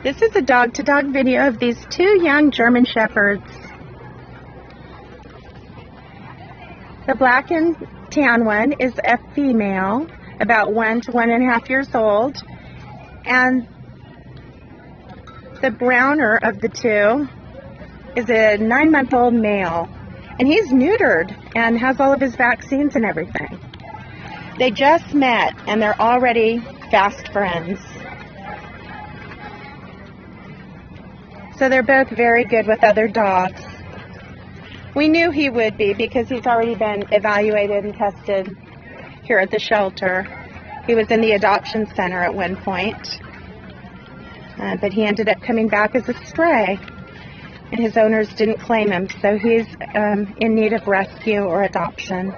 This is a dog-to-dog video of these two young German Shepherds. The black and tan one is a female, about 1 to 1.5 years old, and the browner of the two is a 9-month-old male, and he's neutered and has all of his vaccines and everything. They just met and they're already fast friends. So they're both very good with other dogs. We knew he would be because he's already been evaluated and tested here at the shelter. He was in the adoption center at one point, but he ended up coming back as a stray, and his owners didn't claim him, so he's in need of rescue or adoption.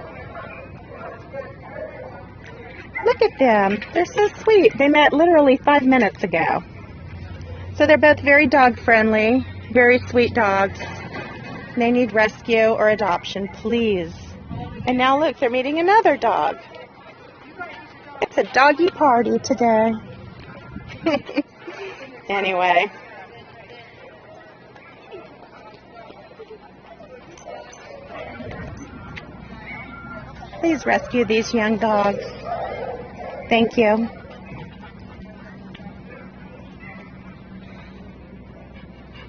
Look at them. They're so sweet. They met literally 5 minutes ago. So they're both very dog friendly, very sweet dogs. They need rescue or adoption, please. And now look, they're meeting another dog. It's a doggy party today. Anyway. Please rescue these young dogs. Thank you.